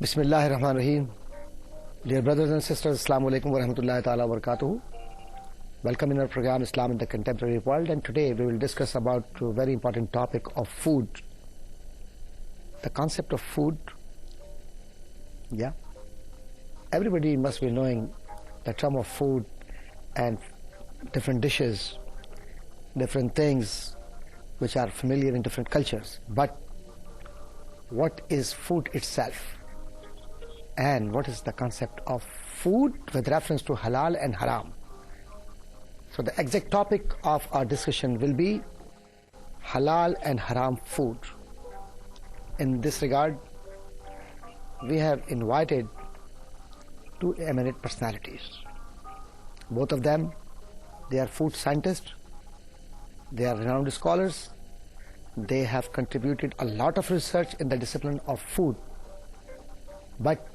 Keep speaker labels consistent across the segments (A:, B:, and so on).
A: Bismillahir Rahmanir Rahim. Dear brothers and sisters, Assalamu alaikum wa rahmatullahi ta'ala wa barakatuhu. Welcome in our program Islam in the Contemporary World, and today we will discuss about a very important topic of food. The concept of food. Yeah. Everybody must be knowing the term of food and different dishes, different things which are familiar in different cultures. But what is food itself? And what is the concept of food with reference to halal and haram? So the exact topic of our discussion will be halal and haram food. In this regard, we have invited two eminent personalities. Both of them, they are food scientists, they are renowned scholars, they have contributed a lot of research in the discipline of food. But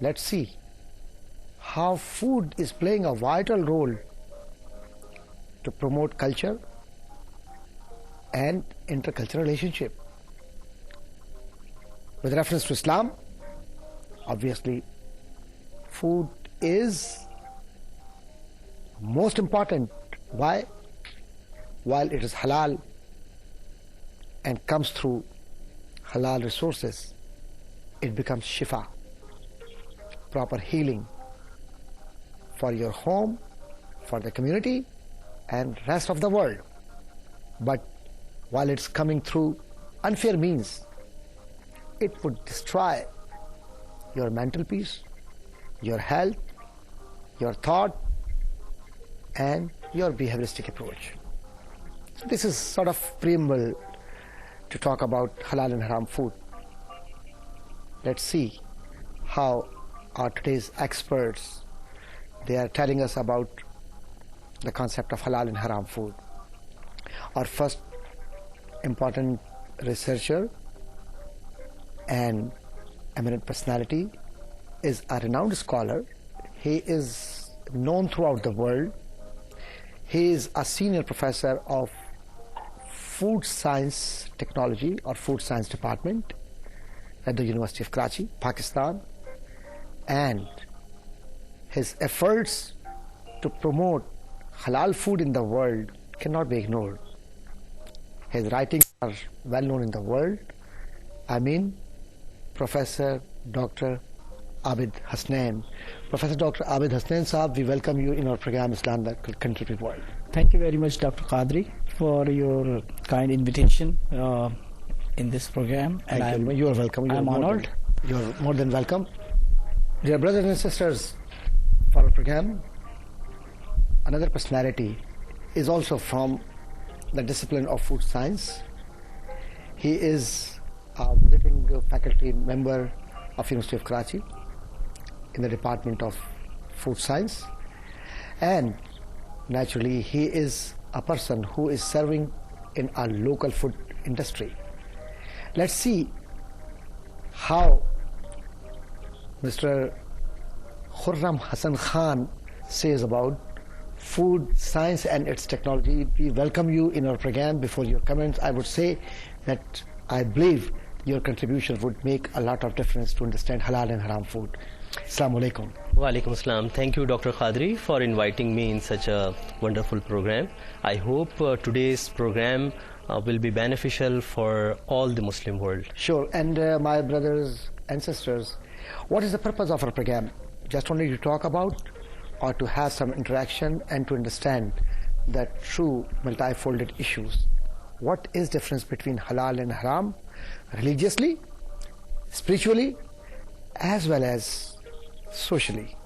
A: let's see how food is playing a vital role to promote culture and intercultural relationship. With reference to Islam, obviously, food is most important. Why? While it is halal and comes through halal resources, it becomes shifa, proper healing for your home, for the community, and rest of the world. But while it's coming through unfair means, it would destroy your mental peace, your health, your thought, and your behavioristic approach. So this is sort of preamble to talk about halal and haram food. Let's see how our today's experts, they are telling us about the concept of halal and haram food. Our first important researcher and eminent personality is a renowned scholar. He is known throughout the world. He is a senior professor of food science technology or food science department at the University of Karachi, Pakistan, and his efforts to promote halal food in the world cannot be ignored. His writings are well known in the world. I mean, Professor Dr. Abid Hasnain. Professor Dr. Abid Hasnain Saab, we welcome you in our program Islam the Contemporary World.
B: Thank you very much, Dr. Qadri, for your kind invitation in this program.
A: Thank you. You are welcome.
B: I'm honored.
A: You are more than welcome. Dear brothers and sisters, for our program, another personality is also from the discipline of food science. He is a visiting faculty member of University of Karachi in the Department of Food Science, and naturally he is a person who is serving in a local food industry. Let's see how Mr. Khurram Hassan Khan says about food science and its technology. We welcome you in our program. Before your comments, I would say that I believe your contribution would make a lot of difference to understand halal and haram food. Assalamu alaikum.
C: Wa alaikum assalam. Thank you, Dr. Qadri, for inviting me in such a wonderful program. I hope today's program will be beneficial for all the Muslim world.
A: Sure. And my brothers and sisters, what is the purpose of our program? Just only to talk about, or to have some interaction and to understand the true multifolded issues? What is the difference between halal and haram, religiously, spiritually, as well as socially?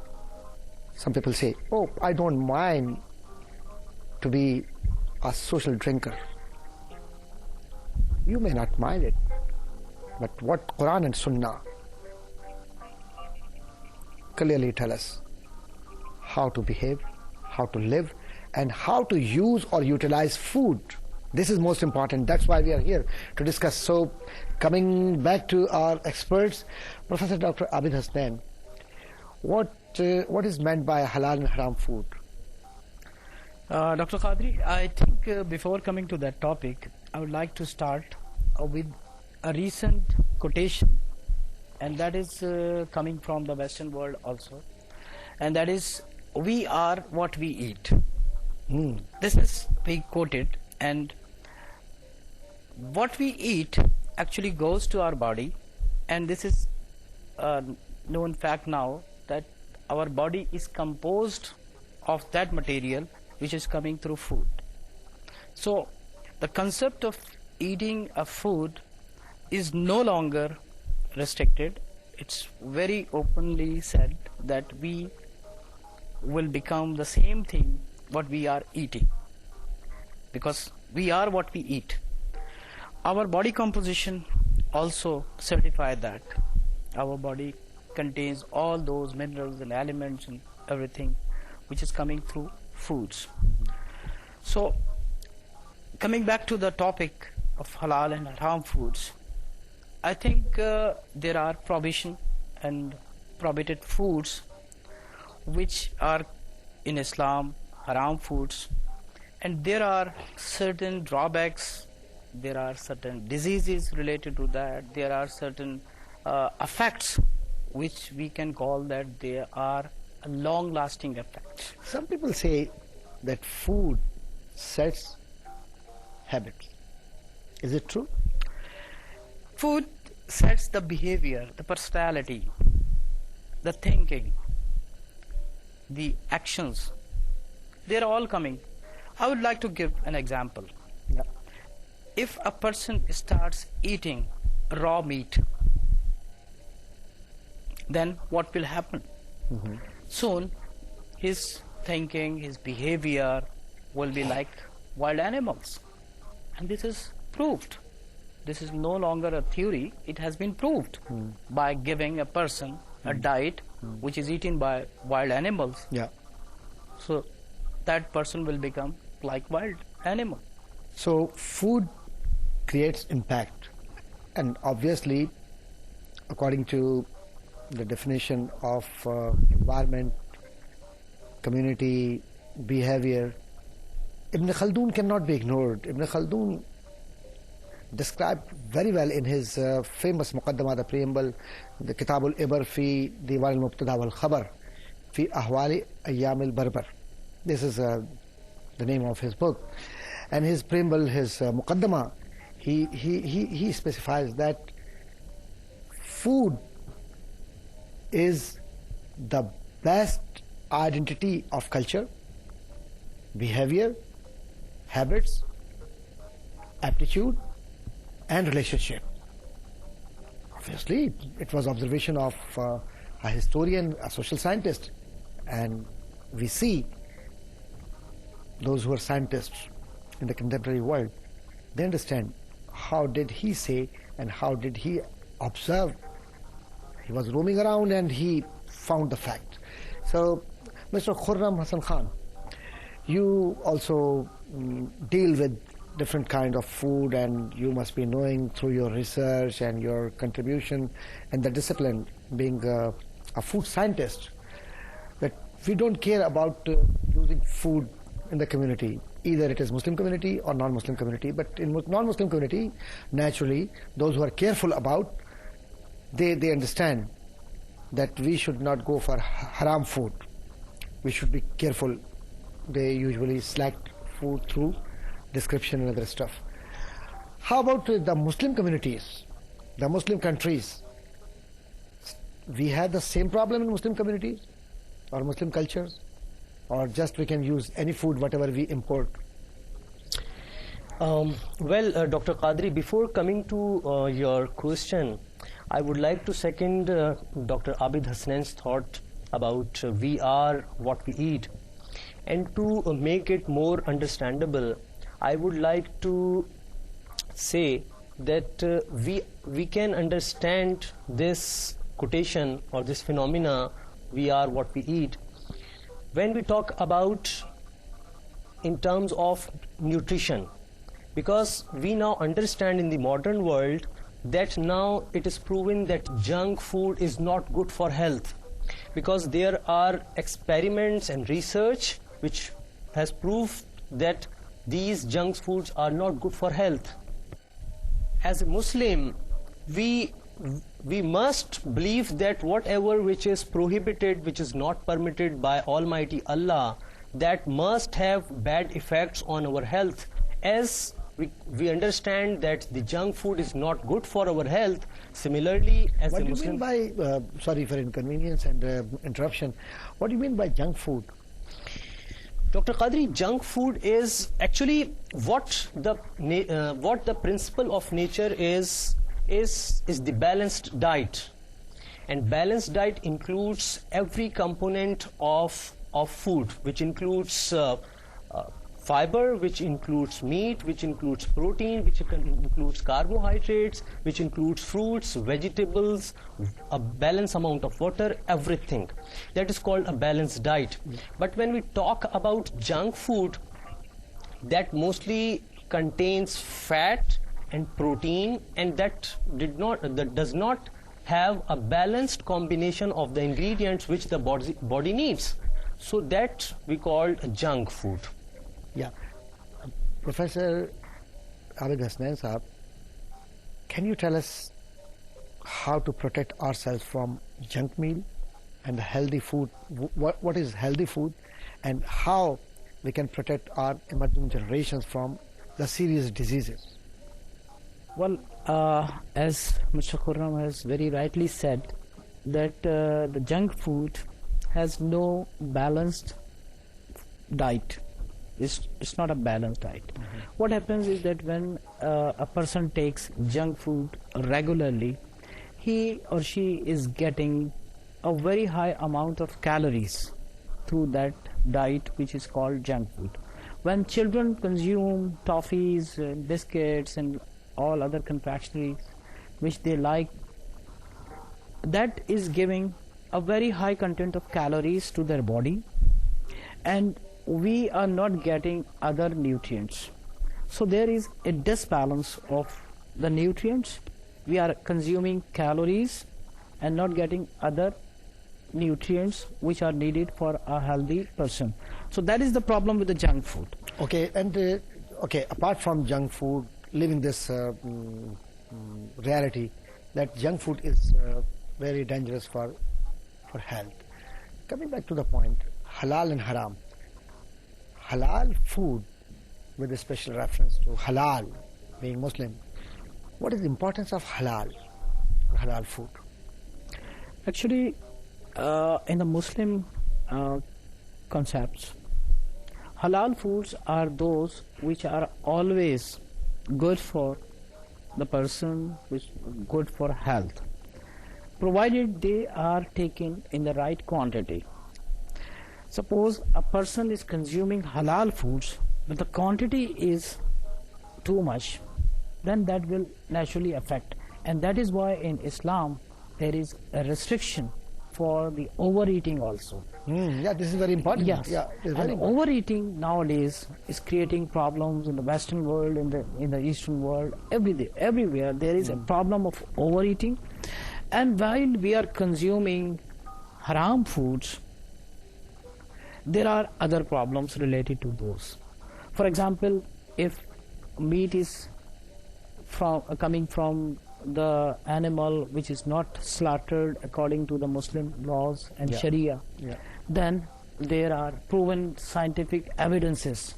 A: Some people say, oh, I don't mind to be a social drinker. You may not mind it, but what Quran and Sunnah clearly tell us how to behave, how to live, and how to use or utilize food. This is most important. That's why we are here to discuss. So, coming back to our experts, Professor Dr. Abid Hasnain, what is meant by halal and haram food?
B: Dr. Qadri, I think before coming to that topic, I would like to start with a recent quotation and that is coming from the Western world also, and that is, we are what we eat. This is being quoted, and what we eat actually goes to our body, and this is known fact now, that our body is composed of that material which is coming through food. So the concept of eating a food is no longer restricted. It's very openly said that we will become the same thing what we are eating, because we are what we eat. Our body composition also certifies that our body contains all those minerals and elements and everything which is coming through foods. So coming back to the topic of halal and haram foods, I think there are prohibition and prohibited foods which are in Islam haram foods, and there are certain drawbacks, there are certain diseases related to that, there are certain effects which we can call that they are a long-lasting effect.
A: Some people say that food sets habits. Is it true?
B: Food sets the behavior, the personality, the thinking, the actions. They're all coming. I would like to give an example.
A: Yeah.
B: If a person starts eating raw meat, then what will happen? Soon his thinking, his behavior will be like wild animals. And this is proved. This is no longer a theory, it has been proved by giving a person a diet which is eaten by wild animals.
A: Yeah.
B: So that person will become like wild animal.
A: So food creates impact, and obviously, according to the definition of environment, community, behavior, Ibn Khaldun cannot be ignored. Ibn Khaldun described very well in his famous Muqaddama, the preamble, the Kitab al-Ibar fi Diwan al-Mubtada wal-Khabar fi Ahwali Ayyam al-Barbar. This is the name of his book. And his preamble, his Muqaddama, he specifies that food is the best identity of culture, behavior, habits, aptitude, and relationship. Obviously, it was observation of a historian, a social scientist, and we see those who are scientists in the contemporary world, they understand how did he say and how did he observe. He was roaming around and he found the fact. So, Mr. Khurram Hassan Khan, you also deal with different kind of food, and you must be knowing through your research and your contribution and the discipline, being a food scientist, that we don't care about using food in the community. Either it is Muslim community or non-Muslim community, but in non-Muslim community, naturally, those who are careful about, they understand that we should not go for haram food. We should be careful. They usually select food through description and other stuff. How about the Muslim communities, the Muslim countries? We have the same problem in Muslim communities or Muslim cultures, or just we can use any food, whatever we import?
C: Well, Dr. Qadri, before coming to your question, I would like to second Dr. Abid Hassan's thought about we are what we eat. And to make it more understandable, I would like to say that we can understand this quotation or this phenomena, we are what we eat, when we talk about in terms of nutrition, because we now understand in the modern world that now it is proven that junk food is not good for health, because there are experiments and research which has proved that these junk foods are not good for health. As a Muslim, we we must believe that whatever which is prohibited, which is not permitted by Almighty Allah, that must have bad effects on our health. As we understand that the junk food is not good for our health, similarly as
A: What
C: a
A: do you
C: Muslim...
A: mean by, sorry for inconvenience and interruption, what do you mean by junk food?
C: Dr. Qadri, junk food is actually what the principle of nature is the balanced diet. And balanced diet includes every component of food, which includes fiber, which includes meat, which includes protein, which includes carbohydrates, which includes fruits, vegetables, a balanced amount of water, everything. That is called a balanced diet. But when we talk about junk food, that mostly contains fat and protein, and that does not have a balanced combination of the ingredients which the body needs. So that we call junk food.
A: Yeah. Professor Abid Hasnain Saab, can you tell us how to protect ourselves from junk meal and the healthy food? What is healthy food and how we can protect our emerging generations from the serious diseases?
B: Well, as Mr. Khurram has very rightly said, that the junk food has no balanced diet. It's not a balanced diet. What happens is that when a person takes junk food regularly, he or she is getting a very high amount of calories through that diet, which is called junk food. When children consume toffees, biscuits and all other confectioneries which they like, that is giving a very high content of calories to their body, and we are not getting other nutrients. So there is a disbalance of the nutrients. We are consuming calories and not getting other nutrients which are needed for a healthy person. So that is the problem with the junk food.
A: Okay, and apart from junk food, living this reality that junk food is very dangerous for health. Coming back to the point, halal and haram. Halal food, with a special reference to halal, being Muslim, what is the importance of halal or halal food?
B: Actually, in the Muslim concepts, halal foods are those which are always good for the person, which good for health, provided they are taken in the right quantity. Suppose a person is consuming halal foods, but the quantity is too much, then that will naturally affect. And that is why in Islam there is a restriction for the overeating also.
A: Yeah, this is very important.
B: Yes,
A: Yeah, it's very
B: and
A: important.
B: overeating nowadays is creating problems in the Western world, in the Eastern world, everywhere there is a problem of overeating. And while we are consuming haram foods, there are other problems related to those. For example, if meat is coming from the animal which is not slaughtered according to the Muslim laws and
A: Yeah.
B: Sharia,
A: Yeah.
B: then there are proven scientific evidences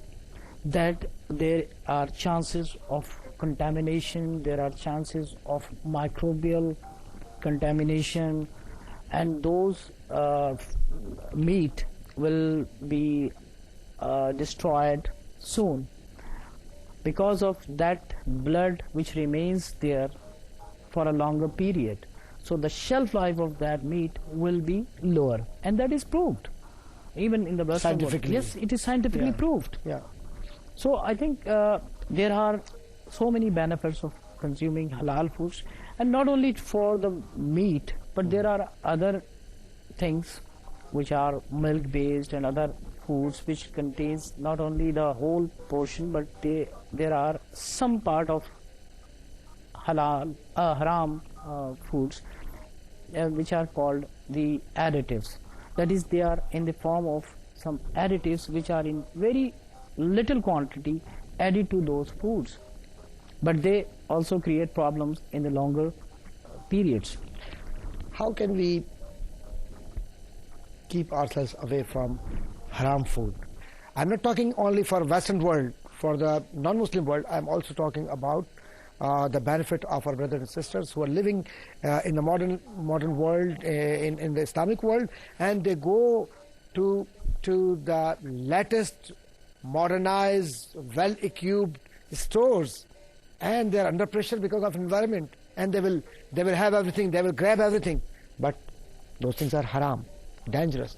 B: that there are chances of contamination, there are chances of microbial contamination, and those meat will be destroyed soon because of that blood which remains there for a longer period. So the shelf life of that meat will be lower, and that is proved even in the Western world.
A: Scientifically.
B: Yes, it is scientifically
A: Yeah.
B: proved.
A: Yeah.
B: So I think there are so many benefits of consuming halal foods, and not only for the meat, but there are other things which are milk based and other foods which contains not only the whole portion, but there are some part of haram foods which are called the additives. That is, they are in the form of some additives which are in very little quantity added to those foods, but they also create problems in the longer
C: periods.
A: How can we keep ourselves away from haram food? I'm not talking only for Western world, for the non-Muslim world. I'm also talking about the benefit of our brothers and sisters who are living in the modern world, in the Islamic world, and they go to the latest, modernized, well-equipped stores, and they're under pressure because of environment, and they will have everything, they will grab everything, but those things are haram, dangerous.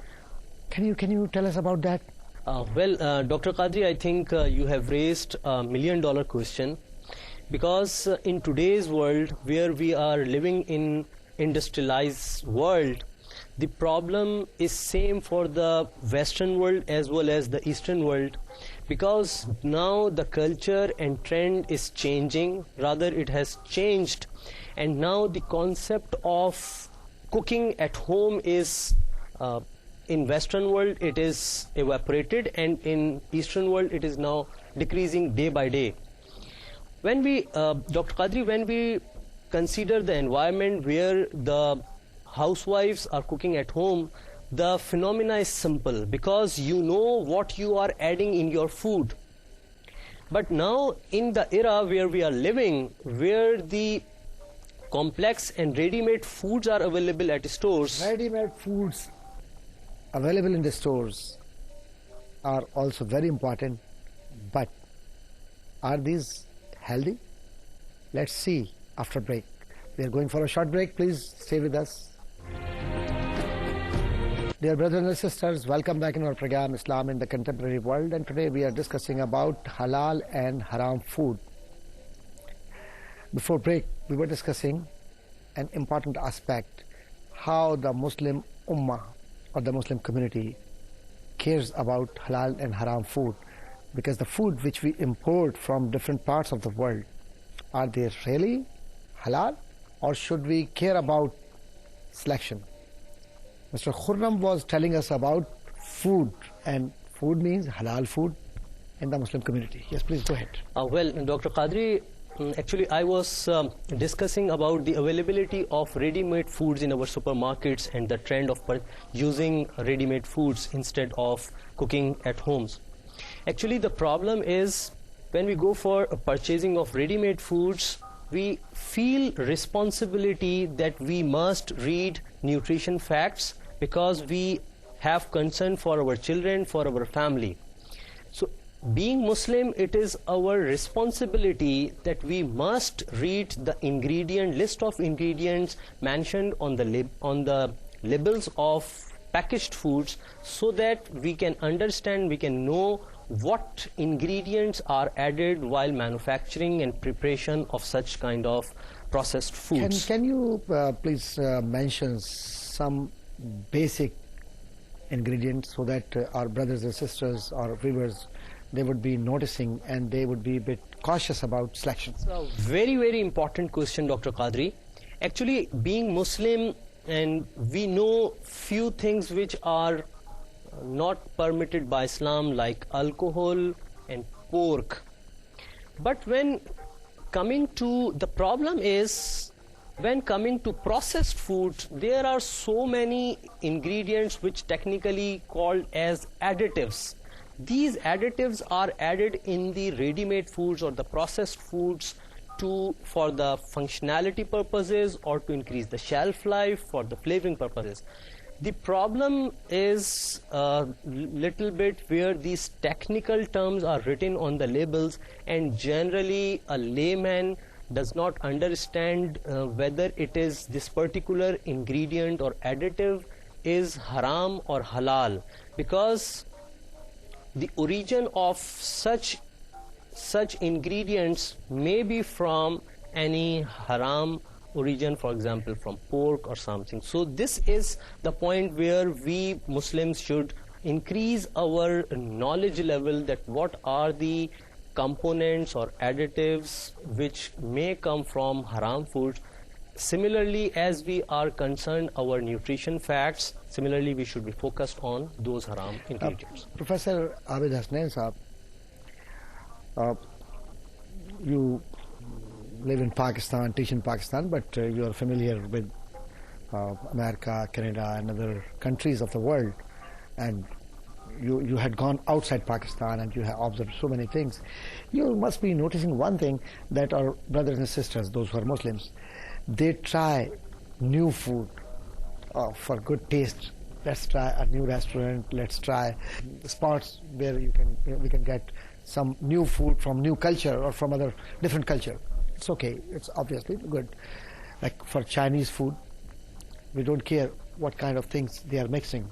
A: Can you tell us about that?
C: Dr. Qadri, I think you have raised a $1 million question, because in today's world, where we are living in industrialized world, the problem is same for the Western world as well as the Eastern world, because now the culture and trend is changing, rather it has changed, and now the concept of cooking at home is in Western world it is evaporated, and in Eastern world it is now decreasing day by day. When we, Dr. Qadri, when we consider the environment where the housewives are cooking at home, the phenomena is simple, because you know what you are adding in your food. But now in the era where we are living, where the complex and ready-made foods are available at stores.
A: Ready-made foods available in the stores are also very important, but are these healthy? Let's see after break. We are going for a short break. Please stay with us. Dear brothers and sisters, welcome back in our program Islam in the Contemporary World, and today we are discussing about halal and haram food. Before break, we were discussing an important aspect, how the Muslim Ummah or the Muslim community cares about halal and haram food, because the food which we import from different parts of the world, are they really halal, or should we care about selection? Mr. Khurram was telling us about food, and food means halal food in the Muslim community. Yes, please go ahead.
C: Dr. Qadri, actually I was discussing about the availability of ready-made foods in our supermarkets and the trend of using ready-made foods instead of cooking at homes. Actually, the problem is when we go for purchasing of ready-made foods, we feel responsibility that we must read nutrition facts, because we have concern for our children, for our family. So being Muslim, it is our responsibility that we must read the list of ingredients mentioned on the labels of packaged foods, so that we can understand, we can know what ingredients are added while manufacturing and preparation of such kind of processed foods.
A: Can you please mention some basic ingredients, so that our brothers and sisters or viewers, they would be noticing and they would be a bit cautious about selection?
C: So, very, very important question, Dr. Qadri. Actually, being Muslim, and we know few things which are not permitted by Islam, like alcohol and pork. But when coming to the problem is, when coming to processed food, there are so many ingredients which technically called as additives. These additives are added in the ready-made foods or the processed foods for the functionality purposes, or to increase the shelf life, for the flavoring purposes. The problem is a little bit where these technical terms are written on the labels, and generally a layman does not understand whether it is this particular ingredient or additive is haram or halal, because the origin of such ingredients may be from any haram origin, for example from pork or something. So this is the point where we Muslims should increase our knowledge level, that what are the components or additives which may come from haram foods. Similarly, as we are concerned our nutrition facts, similarly we should be focused on those haram ingredients.
A: Professor Abid Hasnain Saab, you live in Pakistan, teach in Pakistan, but you are familiar with America, Canada, and other countries of the world, and you had gone outside Pakistan and you have observed so many things. You must be noticing one thing, that our brothers and sisters, those who are Muslims, they try new food for good taste. Let's try a new restaurant. Let's try spots where we can get some new food from new culture or from other different culture. It's okay. It's obviously good. Like for Chinese food, we don't care what kind of things they are mixing,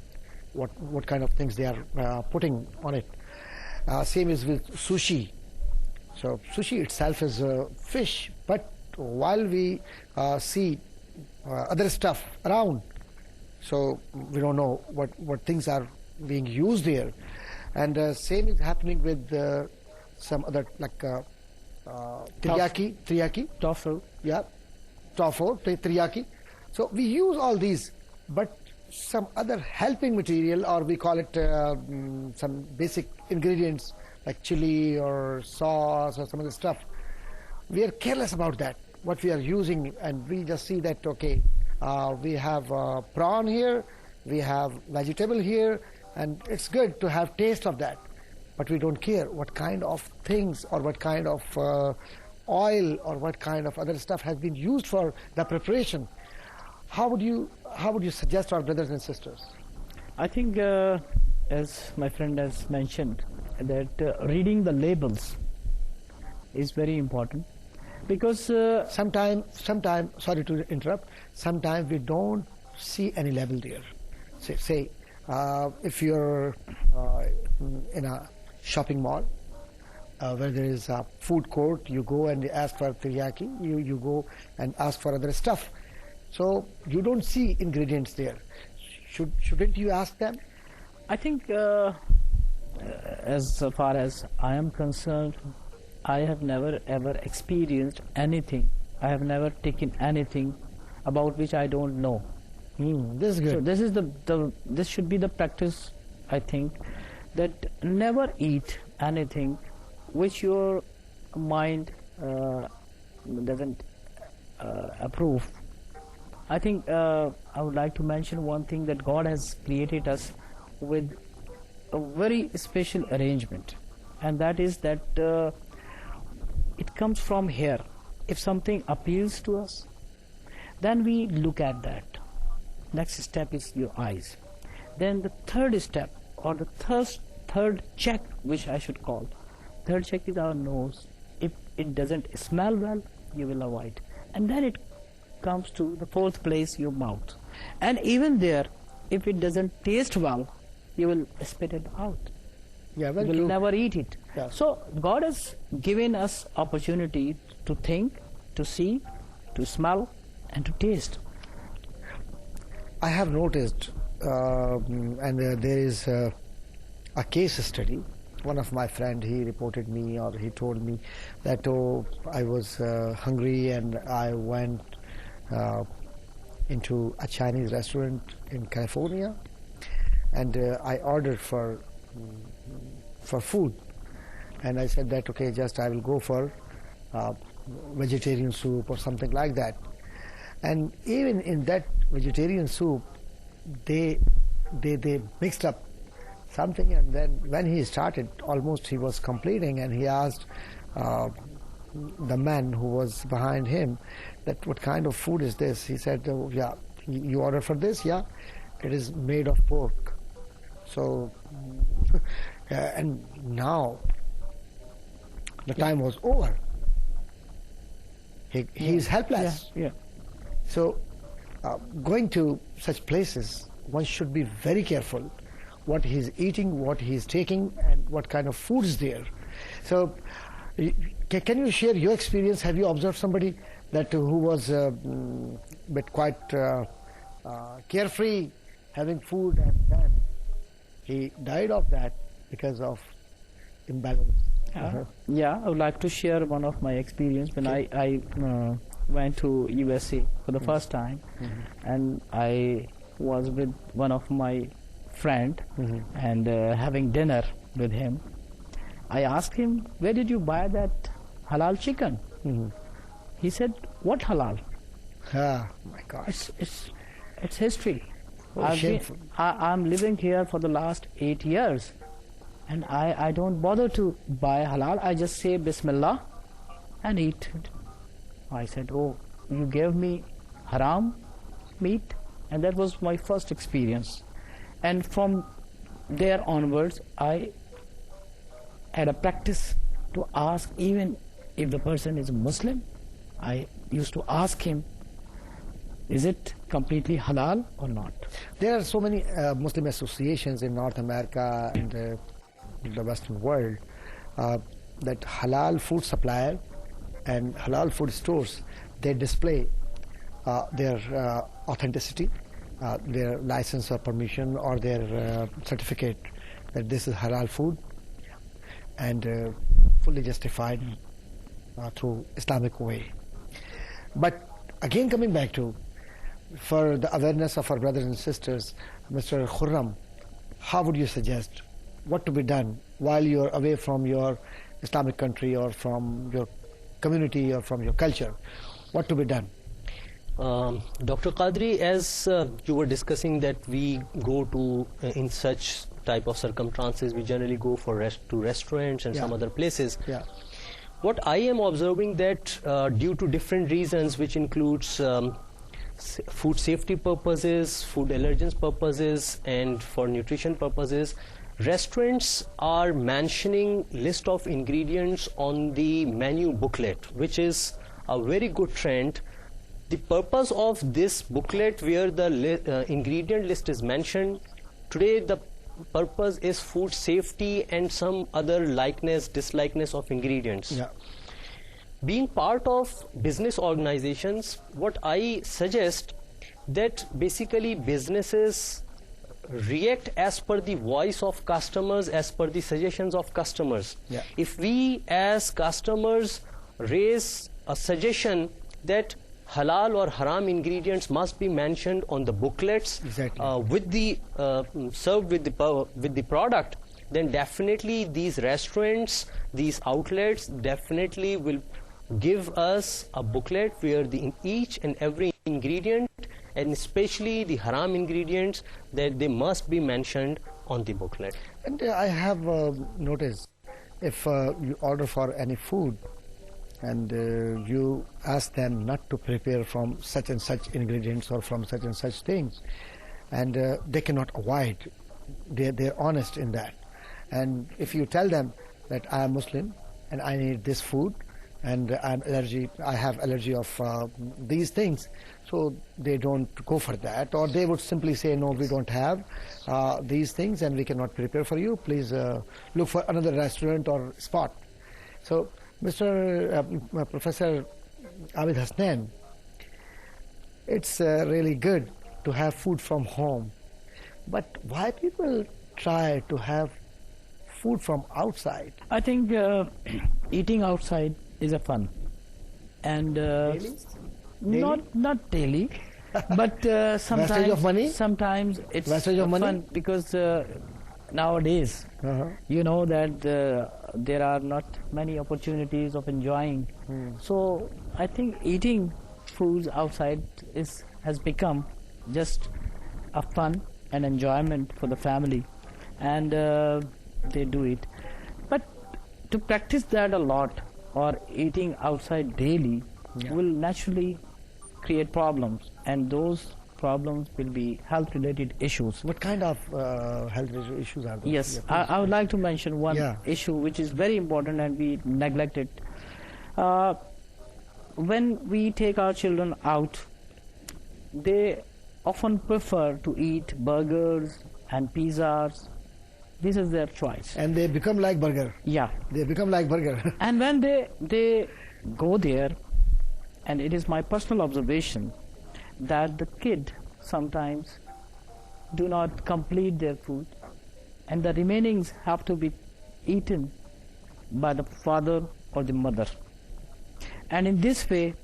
A: what kind of things they are putting on it. Same is with sushi. So sushi itself is fish, but while we see other stuff around, so we don't know what things are being used there. And same is happening with some other, like teriyaki,
B: Tofu.
A: yeah, tofu, teriyaki. So we use all these, but some other helping material, or we call it some basic ingredients like chili or sauce or some other stuff, we are careless about that, what we are using, and we just see that, okay, we have prawn here, we have vegetable here, and it's good to have taste of that, but we don't care what kind of things or what kind of oil or what kind of other stuff has been used for the preparation. How would you suggest our brothers and sisters?
B: I think, as my friend has mentioned, that reading the labels is very important, because
A: Sometimes, sorry to interrupt, sometimes we don't see any label there. Say if you're in a shopping mall where there is a food court, you go and ask for teriyaki, you go and ask for other stuff. So you don't see ingredients there. Shouldn't you ask them?
B: I think, as far as I am concerned, I have never ever experienced anything. I have never taken anything about which I don't know.
A: This is good.
B: So this is this should be the practice, I think, that never eat anything which your mind doesn't approve. I think I would like to mention one thing, that God has created us with a very special arrangement, and that is that it comes from here. If something appeals to us, then we look at that. Next step is your eyes. Then the third step, or the third check, which I should call, third check is our nose. If it doesn't smell well, you will avoid. And then it comes to the fourth place, your mouth. And even there, if it doesn't taste well, you will spit it out.
A: Yeah,
B: You
A: well,
B: will
A: true.
B: never eat it.
A: Yeah.
B: So God has given us opportunity to think, to see, to smell, and to taste.
A: I have noticed, and there is a case study. One of my friend, he reported me, or he told me that, I was hungry and I went into a Chinese restaurant in California, and I ordered for food, and I said that, okay, just I will go for vegetarian soup or something like that. And even in that vegetarian soup, they mixed up something, and then when he started, almost he was complaining, and he asked the man who was behind him that, what kind of food is this? He said, oh, yeah, you ordered for this? Yeah, it is made of pork. So, and now the time was over. He is helpless.
B: Yeah.
A: So, going to such places, one should be very careful what he's eating, what he's taking, and what kind of food is there. So, can you share your experience? Have you observed somebody that who was but quite carefree, having food, and then he died of that because of imbalance?
B: Yeah, I would like to share one of my experience when I went to USA for the first time, and I was with one of my friend and having dinner with him. I asked him, where did you buy that halal chicken? He said, what halal?
A: Ah, my gosh.
B: It's history.
A: Oh, shameful.
B: I'm living here for the last 8 years, and I don't bother to buy halal. I just say Bismillah and eat it. I said, oh, you gave me haram meat? And that was my first experience. And from there onwards, I had a practice to ask, even if the person is a Muslim, I used to ask him, is it completely halal or not?
A: There are so many Muslim associations in North America and the Western world that halal food supplier and halal food stores, they display their authenticity, their license or permission or their certificate that this is halal food, and fully justified through Islamic way. But again, coming back to, for the awareness of our brothers and sisters, Mr. Khurram, how would you suggest what to be done while you're away from your Islamic country or from your community or from your culture? What to be done?
C: Dr. Qadri, as you were discussing that we go to, in such type of circumstances, we generally go for to restaurants and some other places.
A: Yeah.
C: What I am observing that due to different reasons, which includes food safety purposes, food allergens purposes, and for nutrition purposes, restaurants are mentioning list of ingredients on the menu booklet, which is a very good trend. The purpose of this booklet where the ingredient list is mentioned, today the purpose is food safety and some other likeness, dislikeness of ingredients.
A: Yeah.
C: Being part of business organizations, what I suggest that basically businesses react as per the voice of customers, as per the suggestions of customers.
A: Yeah.
C: If we as customers raise a suggestion that halal or haram ingredients must be mentioned on the booklets,
A: Exactly.
C: with the served with the product, then definitely these restaurants, these outlets definitely will give us a booklet where the each and every ingredient, and especially the haram ingredients, that they must be mentioned on the booklet.
A: And I have noticed, if you order for any food and you ask them not to prepare from such and such ingredients or from such and such things, and they cannot avoid, they're honest in that. And if you tell them that I am Muslim and I need this food and I have allergy of these things, so they don't go for that, or they would simply say, no, we don't have these things and we cannot prepare for you, please look for another restaurant or spot. So Professor Abid Hasnain, it's really good to have food from home, but why people try to have food from outside?
B: I think eating outside is a fun, and
A: Daily?
B: not daily, but sometimes
A: Wastage of money?
B: Sometimes it's
A: Wastage of money?
B: fun because nowadays you know that there are not many opportunities of enjoying. So I think eating foods outside has become just a fun and enjoyment for the family, and they do it. But to practice that a lot or eating outside daily will naturally create problems, and those problems will be health-related issues.
A: What kind of health issues are those?
B: Yes,
A: Yeah,
B: I would like to mention one
A: Yeah.
B: issue which is very important and we neglect it. When we take our children out, they often prefer to eat burgers and pizzas. This is their choice.
A: and they become like burger.
B: Yeah.
A: They become like burger.
B: And when they go there, and it is my personal observation that the kid sometimes do not complete their food, and the remainings have to be eaten by the father or the mother. And in this way,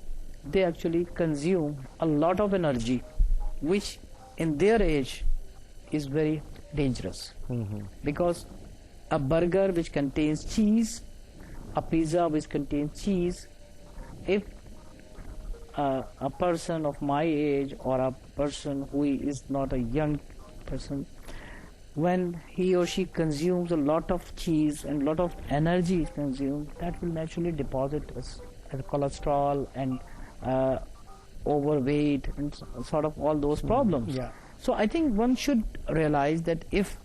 B: they actually consume a lot of energy, which in their age is very dangerous. Because a burger which contains cheese, a pizza which contains cheese, if a person of my age or a person who is not a young person, when he or she consumes a lot of cheese and a lot of energy is consumed, that will naturally deposit as cholesterol and overweight and sort of all those problems.
A: Yeah.
B: So I think one should realize that if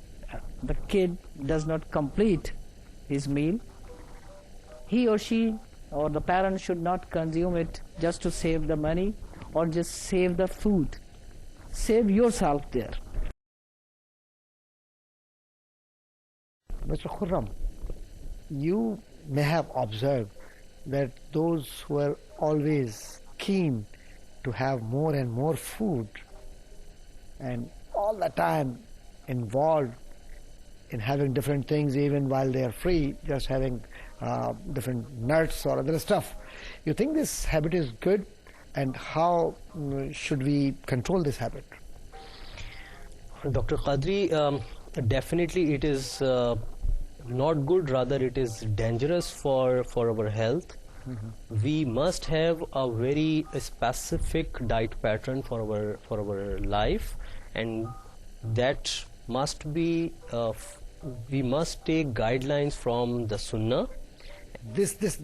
B: the kid does not complete his meal, he or she or the parent should not consume it just to save the money or just save the food. Save yourself there.
A: Mr. Khurram, you may have observed that those who are always keen to have more and more food and all the time involved in having different things even while they are free, just having different nuts or other stuff. You think this habit is good, and how should we control this habit?
C: Dr. Qadri, definitely it is not good, rather it is dangerous for our health. We must have a very specific diet pattern for our life, and that must be we must take guidelines from the Sunnah.
A: This is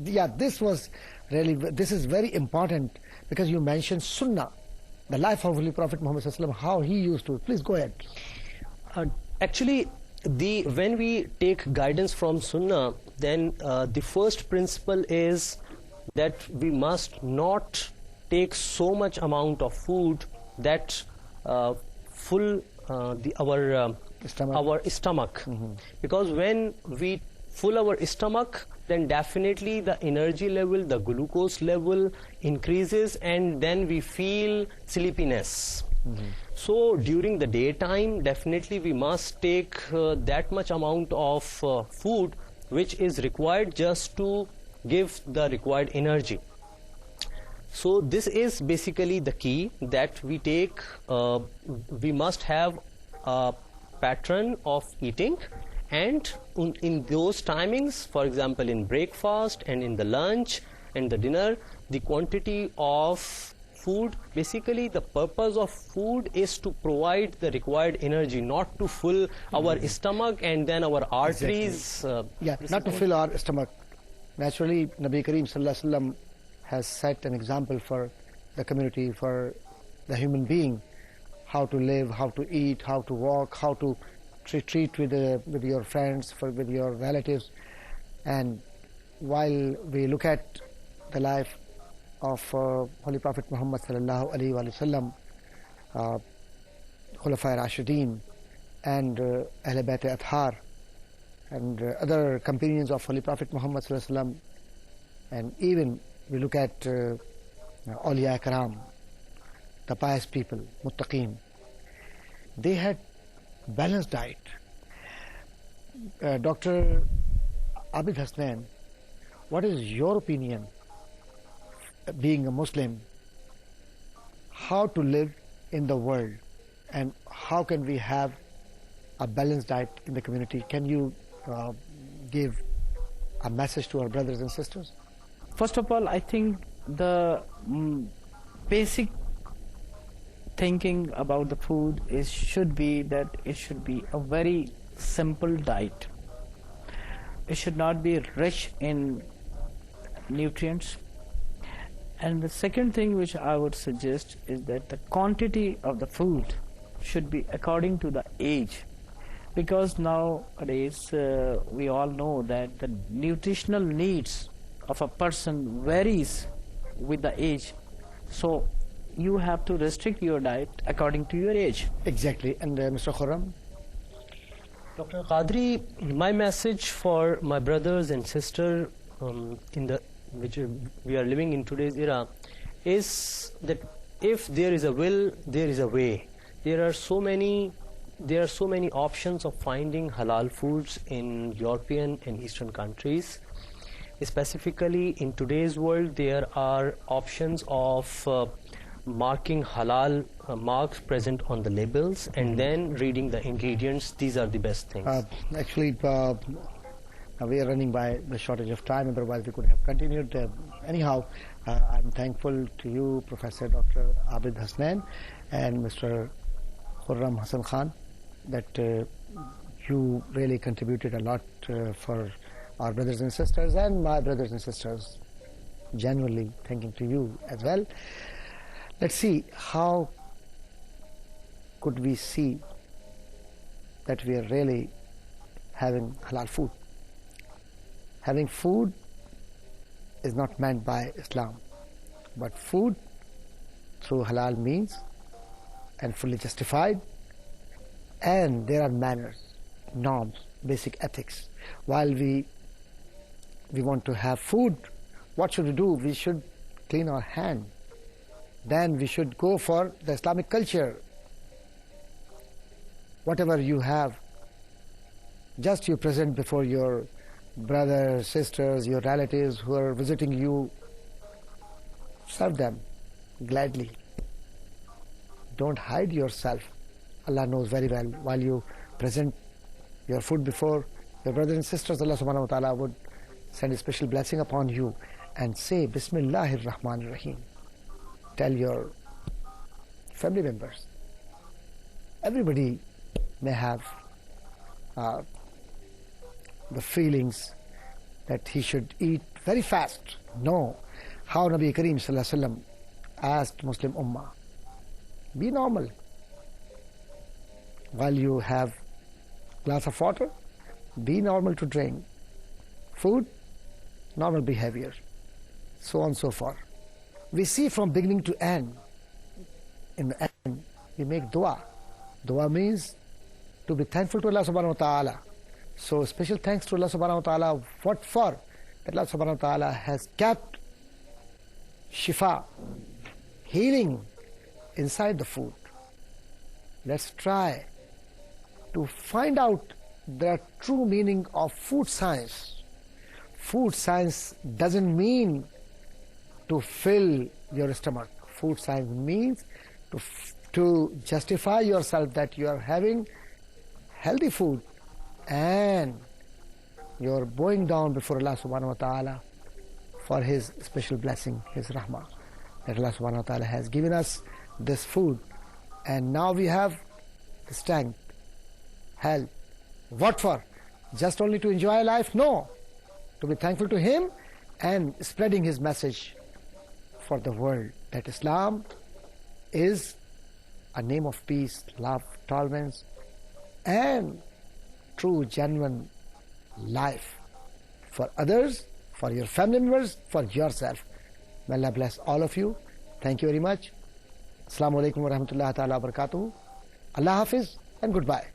A: very important, because you mentioned Sunnah, the life of Holy Prophet Muhammad Sallallahu Alaihi Wasallam, how he used to. Please go ahead.
C: Actually, when we take guidance from Sunnah, then the first principle is that we must not take so much amount of food that full our stomach. Because when we full our stomach, then definitely the energy level, the glucose level increases, and then we feel sleepiness. So during the daytime, definitely we must take that much amount of food which is required just to give the required energy. So this is basically the key, that we take, we must have a pattern of eating, and in those timings, for example in breakfast and in the lunch and the dinner, the quantity of food, basically the purpose of food is to provide the required energy, not to fill our stomach and then our arteries.
A: Not to fill our stomach. Naturally, Nabi Kareem Sallallahu Alaihi Wasallam has set an example for the community, for the human being, how to live, how to eat, how to walk, how to treat with your friends, with your relatives. And while we look at the life of Holy Prophet Muhammad Sallallahu Alaihi Wasallam, Khulafai Rashideen and Ahl Bayt Athhar and other companions of Holy Prophet Muhammad Sallallahu Alaihi Wasallam, and even we look at Awliya Karam, the pious people, Muttaqeen, they had balanced diet. Dr. Abid Hasnain, what is your opinion, being a Muslim, how to live in the world, and how can we have a balanced diet in the community? Can you give a message to our brothers and sisters?
B: First of all, I think the basic thinking about the food should be that it should be a very simple diet. It should not be rich in nutrients. And the second thing which I would suggest is that the quantity of the food should be according to the age, because nowadays we all know that the nutritional needs of a person varies with the age. So you have to restrict your diet according to your age.
A: Exactly. And Mr. Khurram?
C: Dr. Qadri, my message for my brothers and sisters which we are living in today's era is that if there is a will, there is a way. There are so many options of finding halal foods in European and Eastern countries. Specifically in today's world, there are options of marking halal marks present on the labels and then reading the ingredients. These are the best things.
A: Actually, We are running by the shortage of time, otherwise we could have continued. Anyhow, I'm thankful to you, Professor Dr. Abid Hasnain and Mr. Khurram Hassan Khan, that you really contributed a lot for our brothers and sisters and my brothers and sisters. Genuinely thanking to you as well. Let's see, how could we see that we are really having halal food? Having food is not meant by Islam, but food through halal means and fully justified, and there are manners, norms, basic ethics. While we want to have food, what should we do? We should clean our hand. Then we should go for the Islamic culture. Whatever you have, just you present before your brothers, sisters, your relatives who are visiting you. Serve them gladly. Don't hide yourself. Allah knows very well. While you present your food before your brothers and sisters, Allah subhanahu wa ta'ala would send a special blessing upon you and say, Bismillahir Rahmanir Rahim. Tell your family members. Everybody may have the feelings that he should eat very fast. No. How Nabi Kareem Sallallahu Alaihi Wasallam asked Muslim Ummah, be normal. While you have glass of water, be normal to drink. Food, normal behavior. So on and so forth. We see from beginning to end. In the end, we make dua. Dua means to be thankful to Allah subhanahu wa ta'ala. So special thanks to Allah subhanahu wa ta'ala. What for? That Allah subhanahu wa ta'ala has kept shifa, healing inside the food. Let's try to find out the true meaning of food science. Food science doesn't mean to fill your stomach. Food science means to justify yourself that you are having healthy food and you're bowing down before Allah subhanahu wa ta'ala for His special blessing, His rahmah, that Allah subhanahu wa ta'ala has given us this food, and now we have the strength, health. What for? Just only to enjoy life? No. To be thankful to Him and spreading His message for the world, that Islam is a name of peace, love, tolerance, and true, genuine life for others, for your family members, for yourself. May Allah bless all of you. Thank you very much. Assalamu alaikum wa rahmatullahi ta'ala wa barakatuhu. Allah Hafiz and goodbye.